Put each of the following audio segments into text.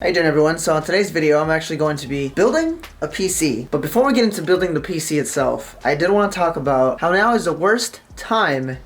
How you doing, everyone? So in today's video I'm actually going to be building a PC. But before we get into building the PC itself, I did want to talk about how now is the worst time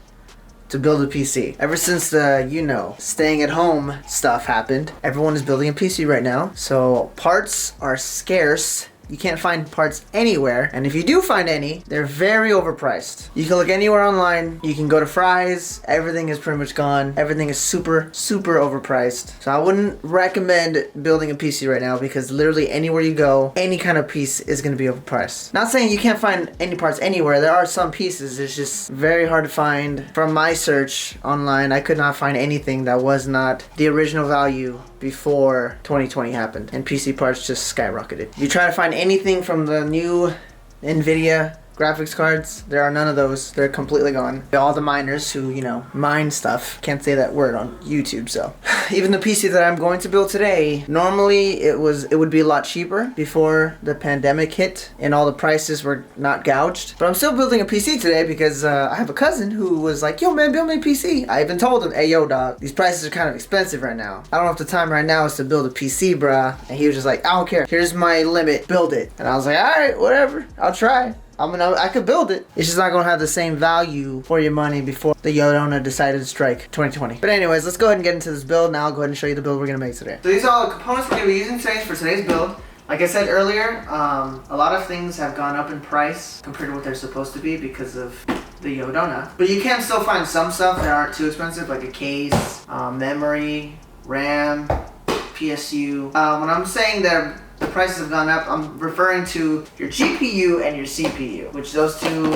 to build a PC. Ever since the, staying at home stuff happened, everyone is building a PC right now. So parts are scarce. You can't find parts anywhere, and if you do find any, they're very overpriced. You can look anywhere online, you can go to Fry's, everything is pretty much gone. Everything is super overpriced. So I wouldn't recommend building a PC right now because literally anywhere you go, any kind of piece is going to be overpriced. Not saying you can't find any parts anywhere, there are some pieces, it's just very hard to find. From my search online, I could not find anything that was not the original value before 2020 happened, and PC parts just skyrocketed. You try to find anything from the new NVIDIA graphics cards, there are none of those. They're completely gone. All the miners who, mine stuff, can't say that word on YouTube, so. Even the PC that I'm going to build today, normally it would be a lot cheaper before the pandemic hit and all the prices were not gouged. But I'm still building a PC today because I have a cousin who was like, yo man, build me a PC. I even told him, hey yo dog, these prices are kind of expensive right now. I don't know if the time right now is to build a PC, bruh. And he was just like, I don't care. Here's my limit, build it. And I was like, alright, whatever, I'll try. I could build it. It's just not going to have the same value for your money before the Yodona decided to strike 2020. But anyways, let's go ahead and get into this build. Now I'll go ahead and show you the build we're going to make today. So these are all the components we're going to be using today for today's build. Like I said earlier, a lot of things have gone up in price compared to what they're supposed to be because of the Yodona. But you can still find some stuff that aren't too expensive, like a case, memory, RAM, PSU. When I'm saying that the prices have gone up, I'm referring to your GPU and your CPU, which those two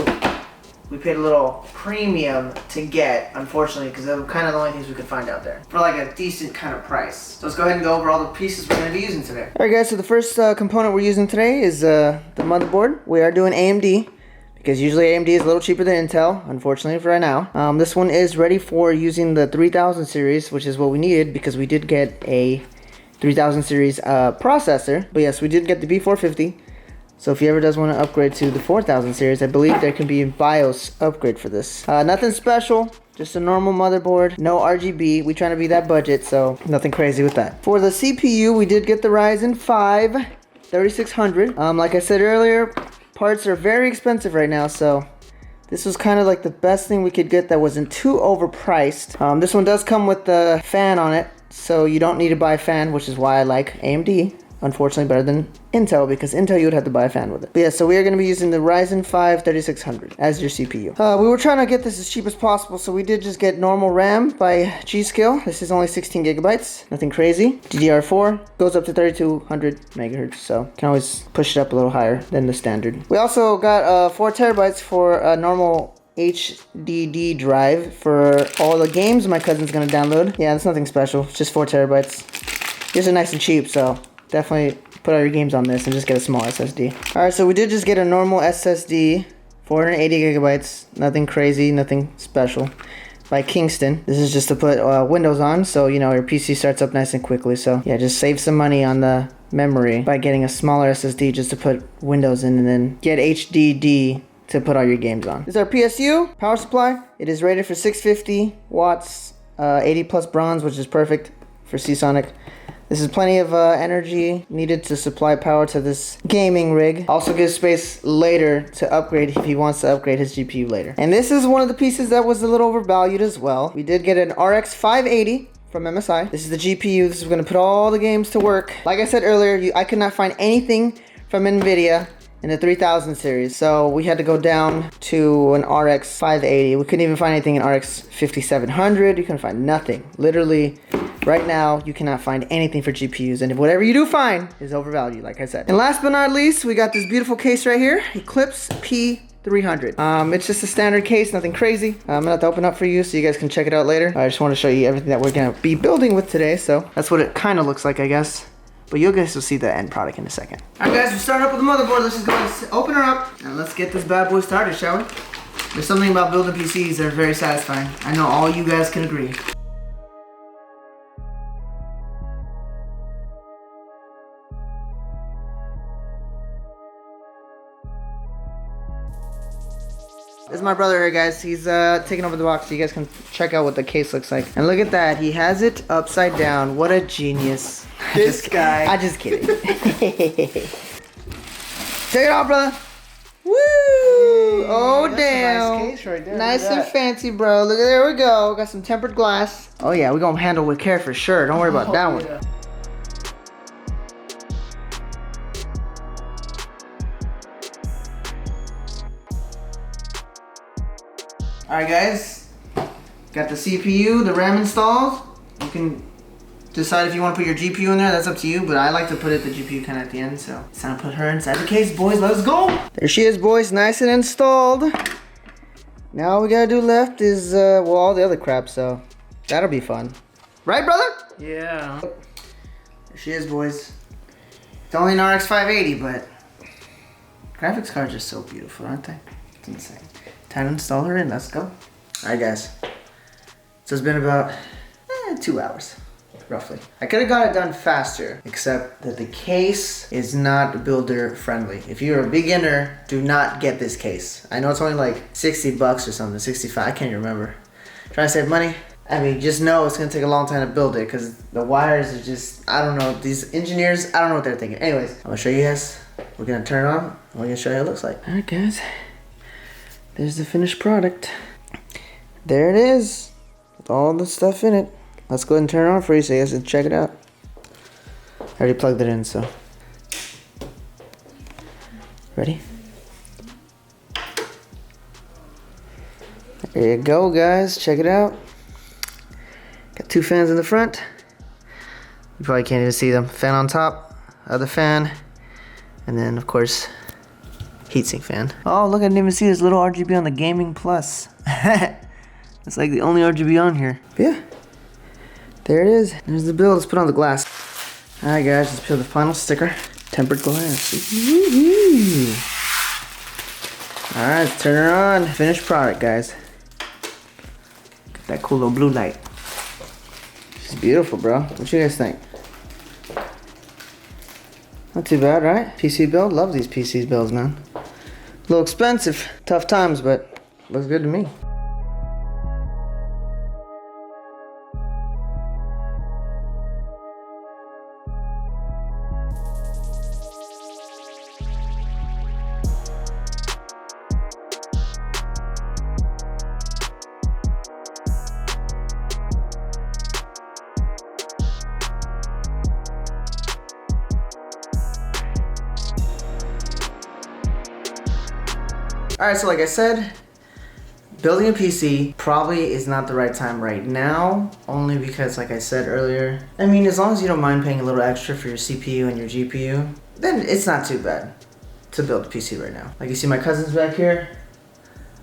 we paid a little premium to get, unfortunately, because they're kind of the only things we could find out there for like a decent kind of price. So let's go ahead and go over all the pieces we're going to be using today. Alright guys, so the first component we're using today is the motherboard. We are doing AMD because usually AMD is a little cheaper than Intel, unfortunately for right now. This one is ready for using the 3000 series, which is what we needed because we did get a 3000 series processor. But yes, we did get the B450. So if you ever does want to upgrade to the 4000 series, I believe there can be a BIOS upgrade for this. Nothing special, just a normal motherboard, no RGB. We trying to be that budget, so nothing crazy with that. For the CPU, we did get the Ryzen 5 3600. Like I said earlier, parts are very expensive right now, so this was kind of like the best thing we could get that wasn't too overpriced. This one does come with the fan on it, so you don't need to buy a fan, which is why I like AMD, unfortunately, better than Intel, because Intel you would have to buy a fan with it. But yeah, so we are going to be using the Ryzen 5 3600 as your CPU. We were trying to get this as cheap as possible, so we did just get normal RAM by G.Skill. This is only 16 gigabytes, nothing crazy. DDR4 goes up to 3200 megahertz, so can always push it up a little higher than the standard. We also got 4 terabytes for a normal HDD drive for all the games my cousin's gonna download. Yeah, it's nothing special, it's just 4 terabytes. These are nice and cheap, so definitely put all your games on this and just get a small SSD. Alright, so we did just get a normal SSD, 480 gigabytes, nothing crazy, nothing special, by Kingston. This is just to put Windows on, so your PC starts up nice and quickly. So yeah, just save some money on the memory by getting a smaller SSD just to put Windows in, and then get HDD to put all your games on. This is our PSU power supply. It is rated for 650 watts, 80 plus bronze, which is perfect for Seasonic. This is plenty of energy needed to supply power to this gaming rig. Also gives space later to upgrade if he wants to upgrade his GPU later. And this is one of the pieces that was a little overvalued as well. We did get an RX 580 from MSI. This is the GPU. This is going to put all the games to work. Like I said earlier, I could not find anything from NVIDIA in the 3000 series, so we had to go down to an RX 580. We couldn't even find anything in RX 5700. You couldn't find nothing. Literally, right now, you cannot find anything for GPUs, and whatever you do find is overvalued, like I said. And last but not least, we got this beautiful case right here, Eclipse P300. It's just a standard case, nothing crazy. I'm gonna have to open up for you so you guys can check it out later. I just want to show you everything that we're gonna be building with today, so that's what it kind of looks like, I guess. But you guys will see the end product in a second. Alright guys, we're starting up with the motherboard. Let's just go ahead and open her up and let's get this bad boy started, shall we? There's something about building PCs that are very satisfying. I know all you guys can agree. This is my brother here, guys. He's taking over the box so you guys can check out what the case looks like. And look at that. He has it upside down. What a genius. This guy. I'm just kidding. Take it off, brother. Woo! Oh, that's damn. a nice case right there. Nice Look at and that. fancy, bro. Look at there we go. Got some tempered glass. Oh, yeah. We're going to handle with care for sure. Don't worry about that one. Yeah. Alright, guys. Got the CPU, the RAM installed. You can decide if you want to put your GPU in there. That's up to you. But I like to put the GPU kind of at the end. So it's time to put her inside the case, boys. Let's go. There she is, boys. Nice and installed. Now all we got to do left is, well, all the other crap. So that'll be fun. Right, brother? Yeah. There she is, boys. It's only an RX 580, but graphics cards are so beautiful, aren't they? It's insane. Time to install her in. Let's go. Alright, guys. So it's been about 2 hours, roughly. I could have got it done faster, except that the case is not builder friendly. If you're a beginner, do not get this case. I know it's only like 60 bucks or something, 65, I can't even remember. Trying to save money. I mean, just know it's gonna take a long time to build it because the wires are just, I don't know, these engineers, I don't know what they're thinking. Anyways, I'm gonna show you guys. We're gonna turn it on, and we're gonna show you what it looks like. Alright, guys. There's the finished product. There it is. With all the stuff in it. Let's go ahead and turn it on for you so you guys can check it out. I already plugged it in, so. Ready? There you go, guys. Check it out. Got 2 fans in the front. You probably can't even see them. Fan on top, other fan, and then of course, heatsink fan. Oh, look, I didn't even see this little RGB on the Gaming Plus. It's like the only RGB on here. But yeah, there it is. There's the build. Let's put on the glass. Alright, guys, let's peel the final sticker. Tempered glass. Alright, let's turn her on. Finished product, guys. Got that cool little blue light. She's beautiful, bro. What you guys think? Not too bad, right? PC build. Love these PC builds, man. A little expensive. Tough times, but looks good to me. Alright, so like I said, building a PC probably is not the right time right now, only because like I said earlier, I mean, as long as you don't mind paying a little extra for your CPU and your GPU, then it's not too bad to build a PC right now. Like you see my cousin's back here,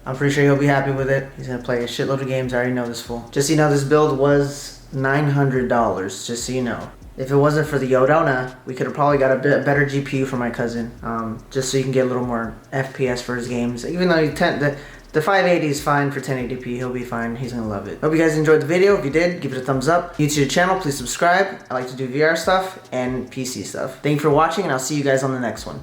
I'm pretty sure he'll be happy with it. He's gonna play a shitload of games, I already know this fool. Just so you know, this build was $900, just so you know. If it wasn't for the Yodona, we could have probably got a bit better GPU for my cousin, just so you can get a little more FPS for his games. Even though the 580 is fine for 1080p, he'll be fine. He's gonna love it. Hope you guys enjoyed the video. If you did, give it a thumbs up. If you're new to the channel, please subscribe. I like to do VR stuff and PC stuff. Thank you for watching, and I'll see you guys on the next one.